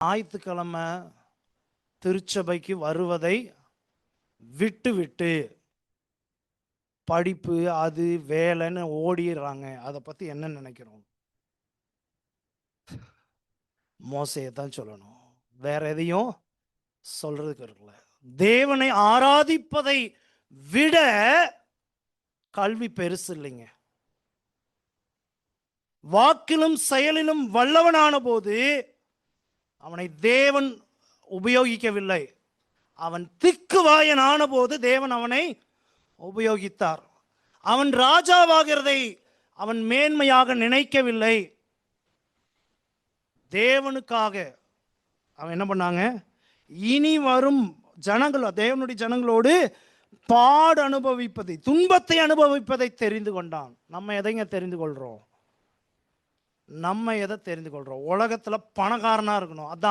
ஞாயிற்றுக்கிழமை திருச்சபைக்கு வருவதை விட்டு விட்டு படிப்பு அது வேலைன்னு ஓடிடுறாங்க. அதை பற்றி என்ன நினைக்கிறோம்? மோசையை தான் சொல்லணும், வேற எதையும் சொல்றதுக்கு இருக்குல்ல. தேவனை ஆராதிப்பதை விட கல்வி பெருசு இல்லைங்க. வாக்கிலும் செயலிலும் வல்லவனான போது அவனை தேவன் உபயோகிக்கவில்லை. அவன் திக்குவாயன் ஆன போது தேவன் அவனை உபயோகித்தார். அவன் ராஜாவாகிறதை அவன் மேன்மையாக நினைக்கவில்லை. தேவனுக்காக அவன் என்ன பண்ணாங்க? இனி வரும் ஜனங்கள், தேவனுடைய ஜனங்களோடு பாடு அனுபவிப்பதை, துன்பத்தை அனுபவிப்பதை தெரிந்து கொண்டான். நம்ம எதைங்க தெரிந்து கொள்றோம்? நம்ம எதை தெரிந்து கொள்றோம்? உலகத்துல பணக்காரனா இருக்கணும், அதான்